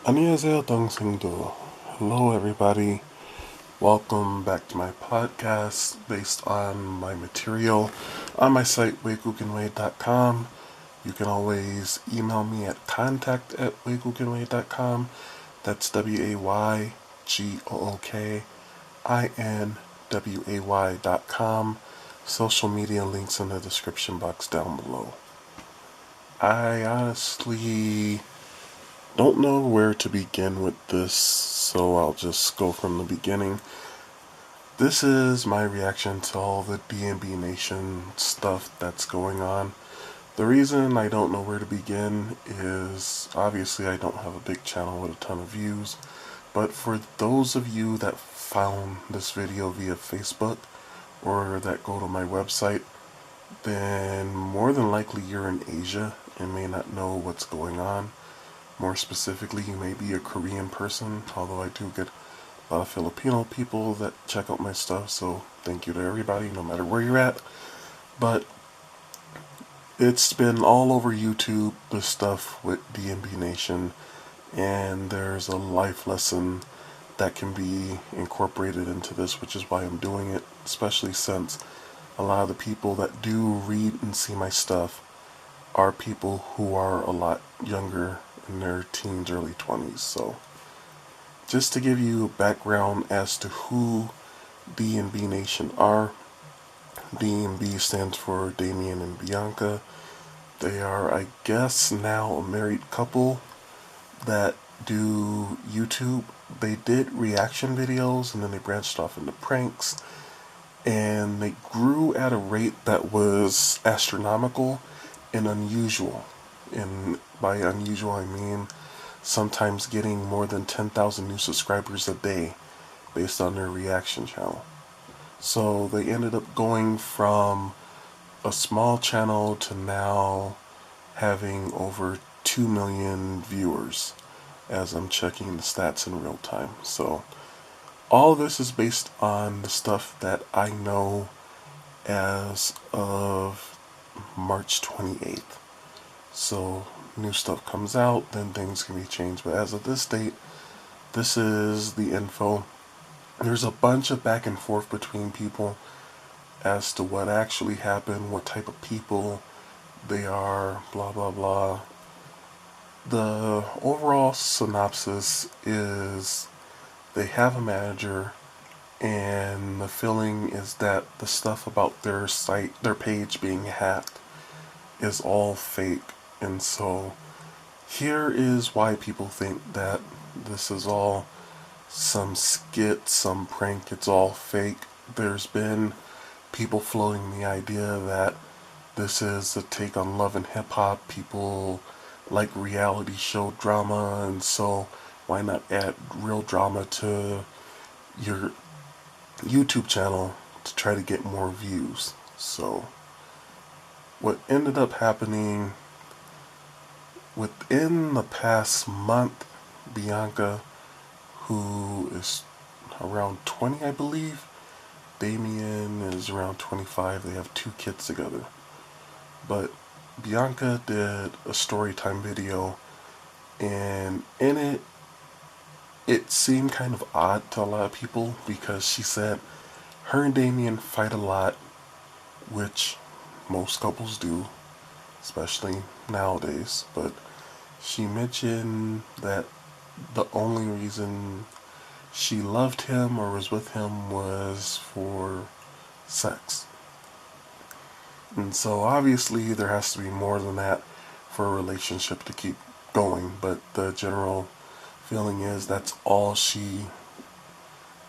안녕하세요, 동생도. Hello, everybody. Welcome back to my podcast based on my material on my site, WaygookinWay.com. You can always email me at contact@WaygookinWay.com. That's WaygookinWay.com. Social media links in the description box down below. I honestly don't know where to begin with this, so I'll just go from the beginning. This is my reaction to all the D&B Nation stuff that's going on. The reason I don't know where to begin is obviously I don't have a big channel with a ton of views, but for those of you that found this video via Facebook or that go to my website, then more than likely you're in Asia and may not know what's going on. More specifically, you may be a Korean person, although I do get a lot of Filipino people that check out my stuff, so thank you to everybody, no matter where you're at. But it's been all over YouTube, this stuff with D&B Nation, and there's a life lesson that can be incorporated into this, which is why I'm doing it, especially since a lot of the people that do read and see my stuff are people who are a lot younger, in their teens, early 20s. So just to give you a background as to who D&B Nation are, D&B stands for Damien&Biannca. They are, I guess, now a married couple that do YouTube. They did reaction videos and then they branched off into pranks, and they grew at a rate that was astronomical and unusual. And by unusual, I mean sometimes getting more than 10,000 new subscribers a day based on their reaction channel. So they ended up going from a small channel to now having over 2 million viewers as I'm checking the stats in real time. So all this is based on the stuff that I know as of March 28th. So new stuff comes out, then things can be changed. But as of this date, this is the info. There's a bunch of back and forth between people as to what actually happened, what type of people they are, blah blah blah. The overall synopsis is they have a manager, and the feeling is that the stuff about their site, their page being hacked, is all fake. And so here is why people think that this is all some skit, some prank, it's all fake. There's been people floating the idea that this is a take on Love and Hip Hop. People like reality show drama, and so why not add real drama to your YouTube channel to try to get more views. So what ended up happening within the past month, Bianca, who is around 20, I believe, Damien is around 25, they have 2 kids together. But Bianca did a storytime video, and in it, it seemed kind of odd to a lot of people because she said her and Damien fight a lot, which most couples do, especially nowadays. But she mentioned that the only reason she loved him or was with him was for sex. And so obviously there has to be more than that for a relationship to keep going, but the general feeling is that's all she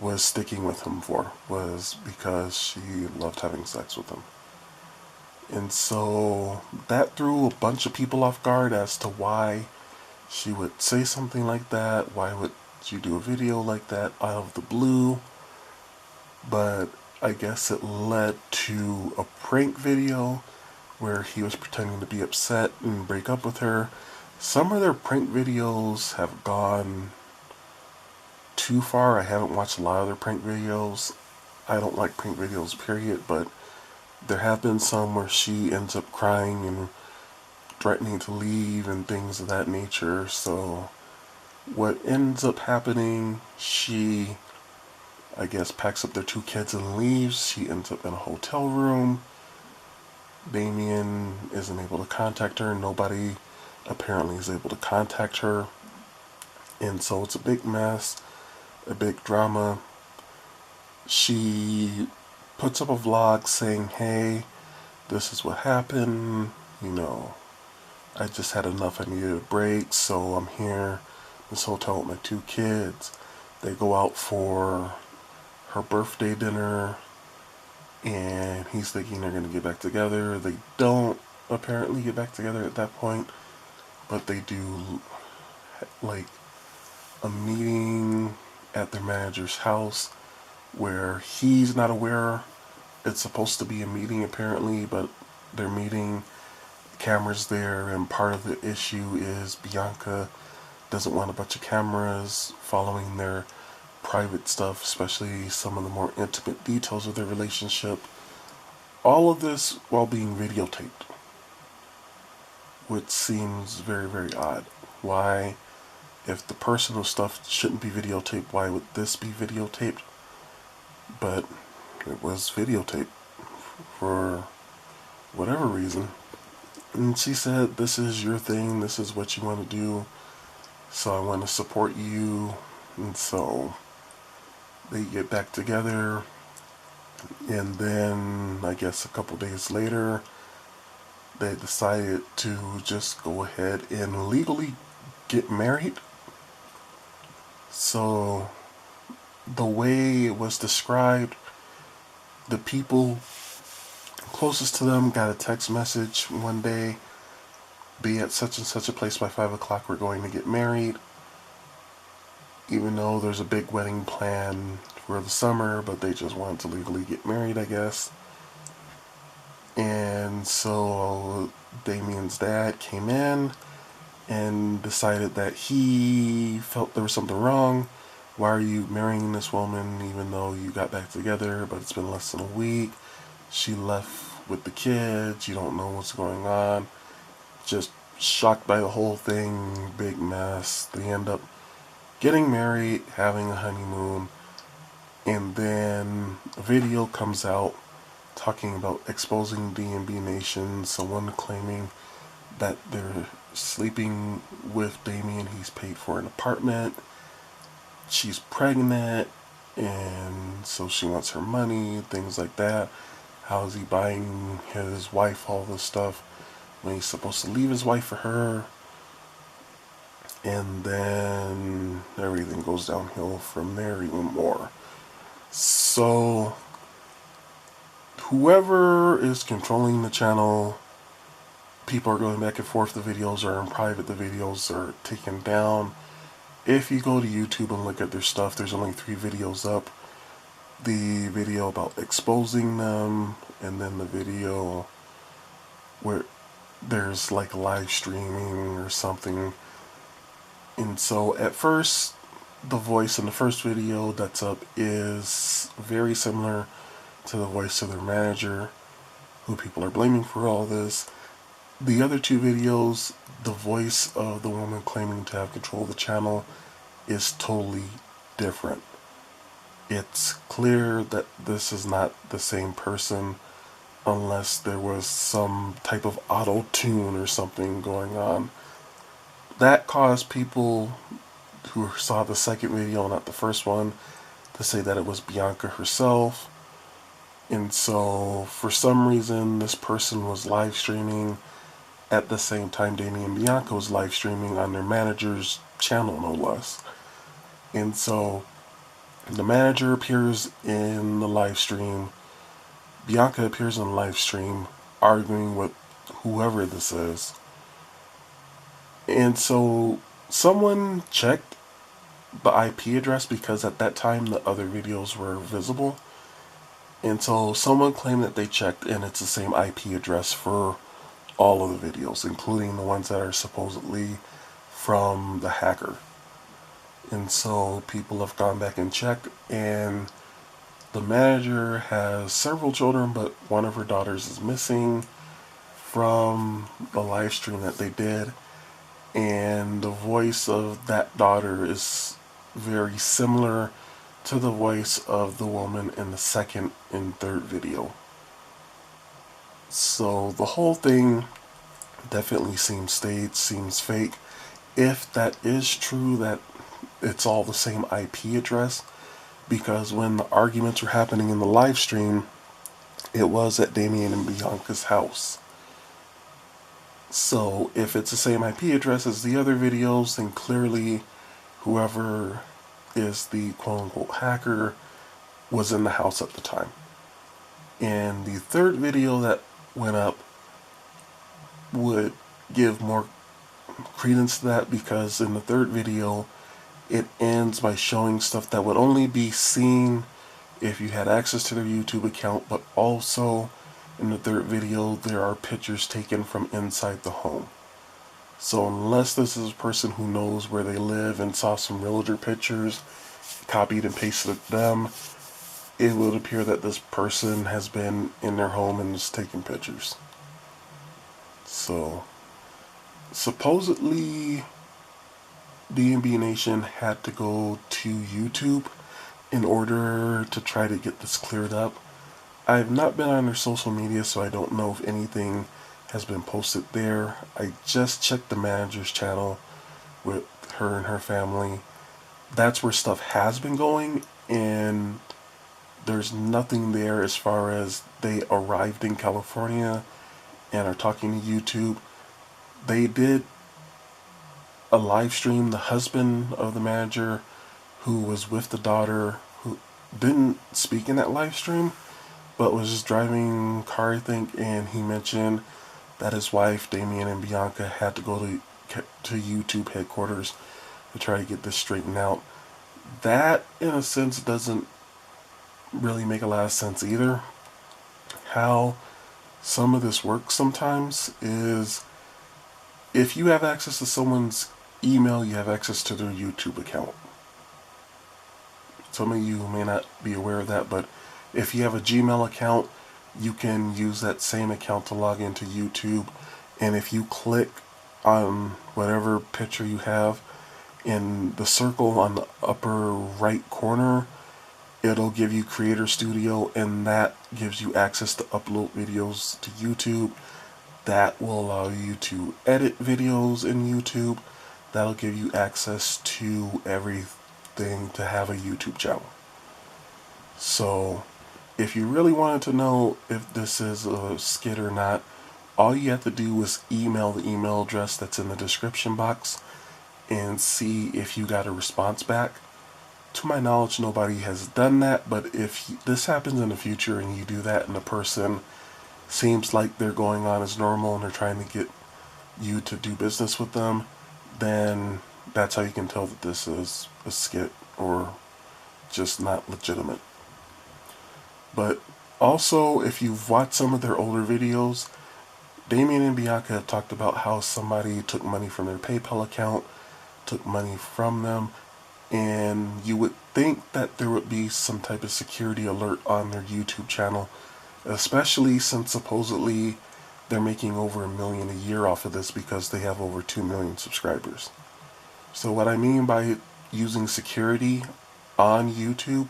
was sticking with him for, was because she loved having sex with him. And so that threw a bunch of people off guard as to why she would say something like that. Why would she do a video like that out of the blue? But I guess it led to a prank video where he was pretending to be upset and break up with her. Some of their prank videos have gone too far. I haven't watched a lot of their prank videos. I don't like prank videos, period, but there have been some where she ends up crying and threatening to leave and things of that nature. So What ends up happening, she, I guess, packs up their two kids and leaves. She ends up in a hotel room. Damien isn't able to contact her. Nobody apparently is able to contact her. And so it's a big mess, a big drama. She puts up a vlog saying, hey, this is what happened. You know, I just had enough. I needed a break, so I'm here. This hotel with my two kids. They go out for her birthday dinner, and he's thinking they're going to get back together. They don't apparently get back together at that point, but they do like a meeting at their manager's house where he's not aware it's supposed to be a meeting apparently, but they're meeting, cameras there, and part of the issue is Bianca doesn't want a bunch of cameras following their private stuff, especially some of the more intimate details of their relationship. All of this while being videotaped, which seems very, very odd. Why, if the personal stuff shouldn't be videotaped, why would this be videotaped? But it was videotaped for whatever reason. And she said, this is your thing, this is what you want to do, so I want to support you. And so they get back together, and then I guess a couple days later they decided to just go ahead and legally get married. So the way it was described, the people closest to them got a text message one day, be at such and such a place by 5 o'clock, we're going to get married. Even though there's a big wedding plan for the summer, but they just wanted to legally get married, I guess. And so Damien's dad came in and decided that he felt there was something wrong. Why are you marrying this woman even though you got back together, but it's been less than a week? She left with the kids, you don't know what's going on. Just shocked by the whole thing, big mess. They end up getting married, having a honeymoon, and then a video comes out talking about exposing D&B Nation, someone claiming that they're sleeping with Damien, he's paid for an apartment, she's pregnant, and so she wants her money, things like that. How is he buying his wife all this stuff when he's supposed to leave his wife for her? And then everything goes downhill from there even more. So whoever is controlling the channel, people are going back and forth. The videos are in private, the videos are taken down. If you go to YouTube and look at their stuff, there's only 3 videos up. The video about exposing them, and then the video where there's like live streaming or something. And so at first, the voice in the first video that's up is very similar to the voice of their manager, who people are blaming for all this. The other 2 videos, the voice of the woman claiming to have control of the channel is totally different. It's clear that this is not the same person unless there was some type of auto-tune or something going on. That caused people who saw the second video, not the first one, to say that it was Bianca herself. And so for some reason this person was live streaming at the same time Damien&Biannca was live streaming on their manager's channel, no less. And so the manager appears in the live stream, Bianca appears in the live stream arguing with whoever this is. And so someone checked the IP address because at that time the other videos were visible. And so someone claimed that they checked and it's the same IP address for all of the videos, including the ones that are supposedly from the hacker. And so people have gone back and checked, and the manager has several children, but one of her daughters is missing from the live stream that they did. and the voice of that daughter is very similar to the voice of the woman in the second and third video. So the whole thing definitely seems staged, seems fake. If that is true, that it's all the same IP address, because when the arguments were happening in the live stream, it was at Damien&Biannca's house. So if it's the same IP address as the other videos, then clearly whoever is the quote-unquote hacker was in the house at the time. And the third video that went up would give more credence to that, because in the third video it ends by showing stuff that would only be seen if you had access to their YouTube account, but also in the third video there are pictures taken from inside the home. So unless this is a person who knows where they live and saw some realtor pictures, copied and pasted them, it would appear that this person has been in their home and is taking pictures. So supposedly D&B Nation had to go to YouTube in order to try to get this cleared up. I've not been on their social media, so I don't know if anything has been posted there. I just checked the manager's channel with her and her family. That's where stuff has been going, and there's nothing there as far as they arrived in California and are talking to YouTube. They did a live stream. The husband of the manager, who was with the daughter, who didn't speak in that live stream, but was just driving a car, I think, and he mentioned that his wife, Damien&Biannca, had to go to YouTube headquarters to try to get this straightened out. That, in a sense, doesn't really make a lot of sense either. How some of this works sometimes is, if you have access to someone's email, you have access to their YouTube account. Some of you may not be aware of that, but if you have a Gmail account, you can use that same account to log into YouTube. And if you click on whatever picture you have, in the circle on the upper right corner, it'll give you Creator Studio, and that gives you access to upload videos to YouTube. That will allow you to edit videos in YouTube. That'll give you access to everything to have a YouTube channel. So if you really wanted to know if this is a skit or not, all you have to do is email the email address that's in the description box and see if you got a response back. To my knowledge, nobody has done that, but if this happens in the future and you do that and the person seems like they're going on as normal and they're trying to get you to do business with them, then that's how you can tell that this is a skit or just not legitimate. But also, if you've watched some of their older videos, Damien&Biannca have talked about how somebody took money from their PayPal account, took money from them, and you would think that there would be some type of security alert on their YouTube channel, especially since supposedly they're making over $1 million a year off of this because they have over 2 million subscribers. So what I mean by using security on YouTube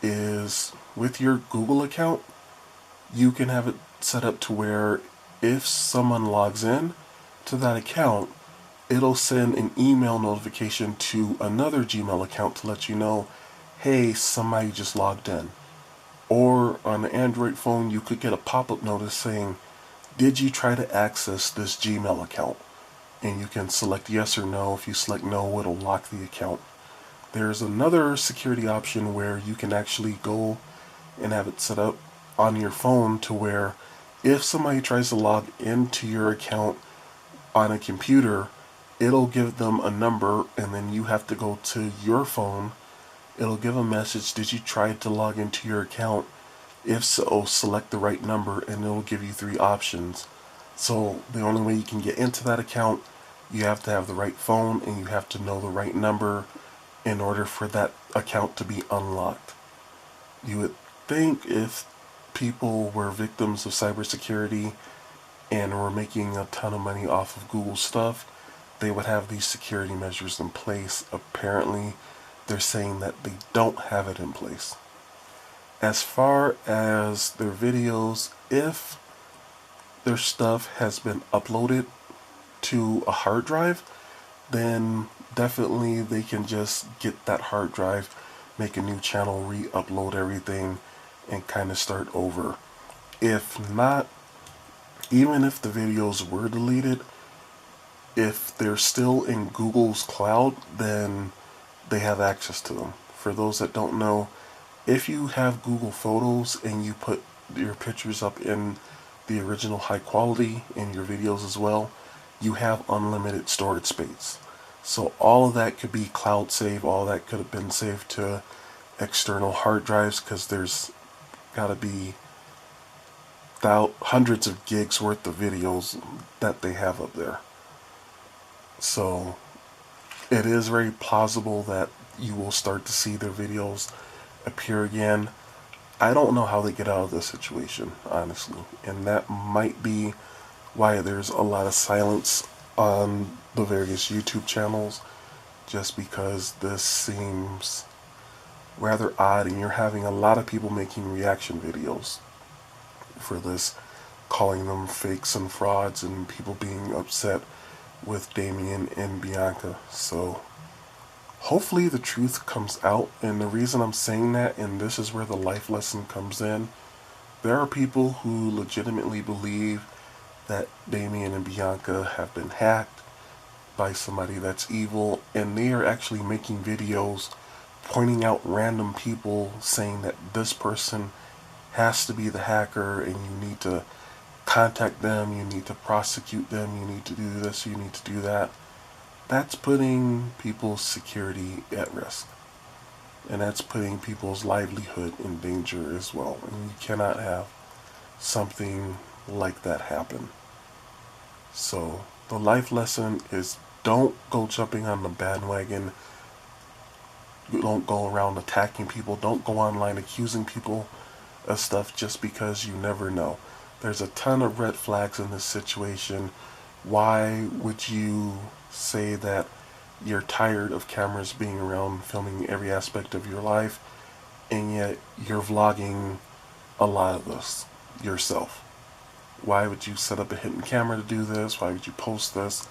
is, with your Google account, you can have it set up to where if someone logs in to that account, it'll send an email notification to another Gmail account to let you know, hey, somebody just logged in. Or on an Android phone, you could get a pop-up notice saying, did you try to access this Gmail account? And you can select yes or no. If you select no, it'll lock the account. There's another security option where you can actually go and have it set up on your phone to where if somebody tries to log into your account on a computer, it'll give them a number, and then you have to go to your phone. It'll give a message, did you try to log into your account? If so, select the right number, and it'll give you 3 options. So the only way you can get into that account, you have to have the right phone and you have to know the right number in order for that account to be unlocked. You would think if people were victims of cybersecurity and were making a ton of money off of Google stuff, they would have these security measures in place. Apparently, they're saying that they don't have it in place. As far as their videos, if their stuff has been uploaded to a hard drive, then definitely they can just get that hard drive, make a new channel, re-upload everything, and kind of start over. If not, even if the videos were deleted, if they're still in Google's cloud, then they have access to them. For those that don't know, if you have Google Photos and you put your pictures up in the original high quality in your videos as well, you have unlimited storage space. So all of that could be cloud save, all that could have been saved to external hard drives, because there's got to be hundreds of gigs worth of videos that they have up there. So it is very plausible that you will start to see their videos appear again. I don't know how they get out of this situation, honestly, and that might be why there's a lot of silence on the various YouTube channels, just because this seems rather odd, and you're having a lot of people making reaction videos for this, calling them fakes and frauds, and people being upset with Damien&Biannca. So hopefully the truth comes out, and the reason I'm saying that, and this is where the life lesson comes in, there are people who legitimately believe that Damien&Biannca have been hacked by somebody that's evil, and they are actually making videos pointing out random people, saying that this person has to be the hacker and you need to contact them, you need to prosecute them, you need to do this, you need to do that. That's putting people's security at risk. And that's putting people's livelihood in danger as well. And you cannot have something like that happen. So the life lesson is, don't go jumping on the bandwagon. Don't go around attacking people. Don't go online accusing people of stuff just because you never know. There's a ton of red flags in this situation. Why would you say that you're tired of cameras being around filming every aspect of your life, and yet you're vlogging a lot of this yourself? Why would you set up a hidden camera to do this? Why would you post this?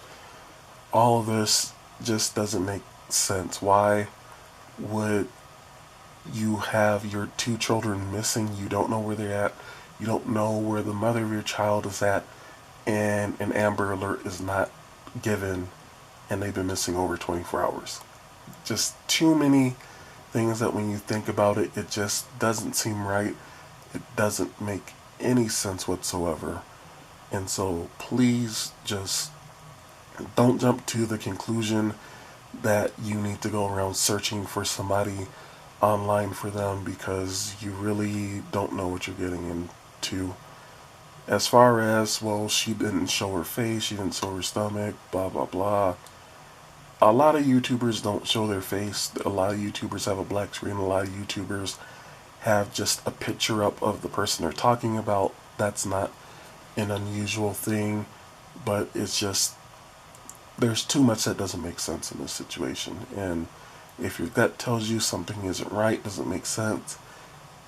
All of this just doesn't make sense. Why would you have your 2 children missing? You don't know where they're at. You don't know where the mother of your child is at, and an Amber Alert is not given, and they've been missing over 24 hours. Just too many things that when you think about it, it just doesn't seem right. It doesn't make any sense whatsoever. And so please just don't jump to the conclusion that you need to go around searching for somebody online for them, because you really don't know what you're getting into. As far as, well, she didn't show her face, she didn't show her stomach, blah blah blah. A lot of YouTubers don't show their face. A lot of YouTubers have a black screen. A lot of YouTubers have just a picture up of the person they're talking about. That's not an unusual thing, but it's just, there's too much that doesn't make sense in this situation. And if your gut tells you something isn't right, doesn't make sense,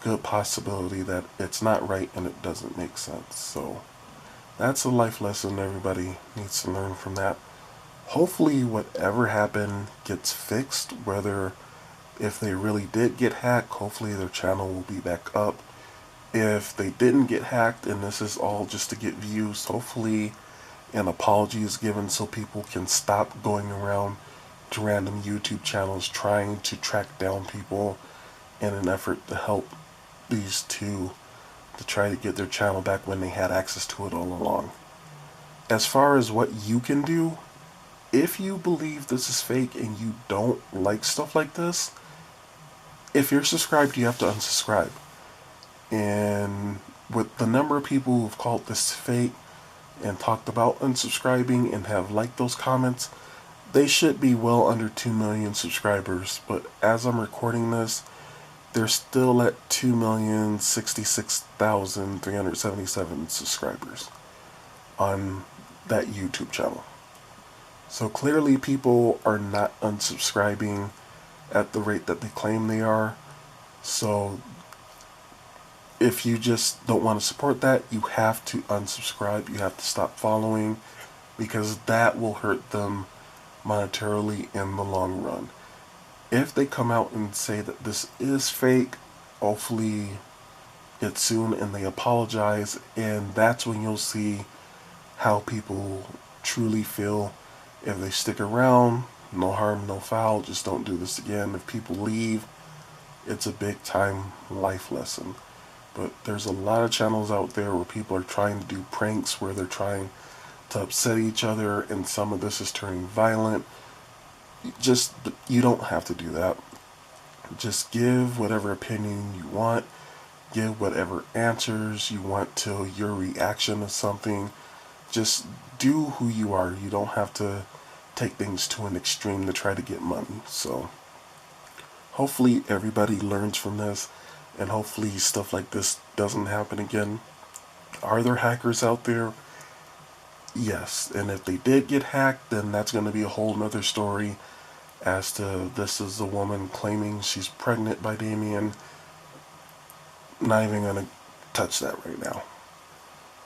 good possibility that it's not right and it doesn't make sense. So that's a life lesson. Everybody needs to learn from that. Hopefully whatever happened gets fixed, whether if they really did get hacked, hopefully their channel will be back up. If they didn't get hacked and this is all just to get views, hopefully an apology is given so people can stop going around to random YouTube channels trying to track down people in an effort to help these two to try to get their channel back when they had access to it all along. As far as what you can do, if you believe this is fake and you don't like stuff like this, if you're subscribed, you have to unsubscribe. And with the number of people who've called this fake and talked about unsubscribing and have liked those comments, they should be well under 2 million subscribers. But as I'm recording this, they're still at 2,066,377 subscribers on that YouTube channel. So clearly people are not unsubscribing at the rate that they claim they are. So if you just don't want to support that, you have to unsubscribe. You have to stop following, because that will hurt them monetarily in the long run. If they come out and say that this is fake, hopefully it's soon and they apologize, and that's when you'll see how people truly feel. If they stick around, no harm, no foul, just don't do this again. If people leave, it's a big time life lesson. But there's a lot of channels out there where people are trying to do pranks, where they're trying to upset each other, and some of this is turning violent. Just, you don't have to do that. Just give whatever opinion you want, give whatever answers you want to your reaction to something. Just do who you are. You don't have to take things to an extreme to try to get money. So hopefully everybody learns from this, and hopefully stuff like this doesn't happen again. Are there hackers out there? Yes. And if they did get hacked, then that's going to be a whole nother story as to, this is a woman claiming she's pregnant by Damien. Not even going to touch that right now.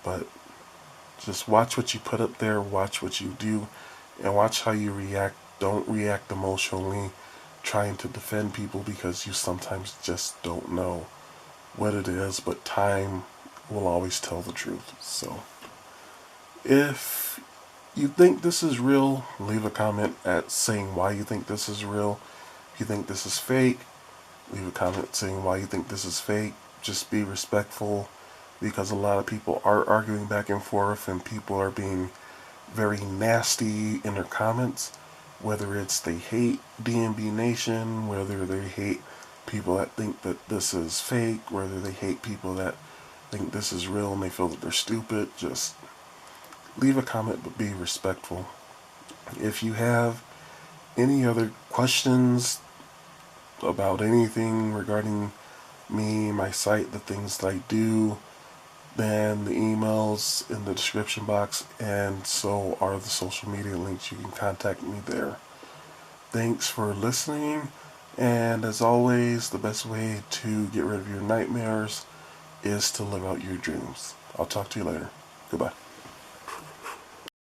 But just watch what you put up there, watch what you do, and watch how you react. Don't react emotionally, trying to defend people, because you sometimes just don't know what it is, but time will always tell the truth. So if you think this is real, leave a comment at saying why you think this is real. If you think this is fake, leave a comment saying why you think this is fake. Just be respectful, because a lot of people are arguing back and forth, and people are being very nasty in their comments, whether it's they hate D&B Nation, whether they hate people that think that this is fake, whether they hate people that think this is real and they feel that they're stupid. Just leave a comment, but be respectful. If you have any other questions about anything regarding me, my site, the things that I do, then the emails in the description box, and so are the social media links. You can contact me there. Thanks for listening, and as always, the best way to get rid of your nightmares is to live out your dreams. I'll talk to you later. Goodbye.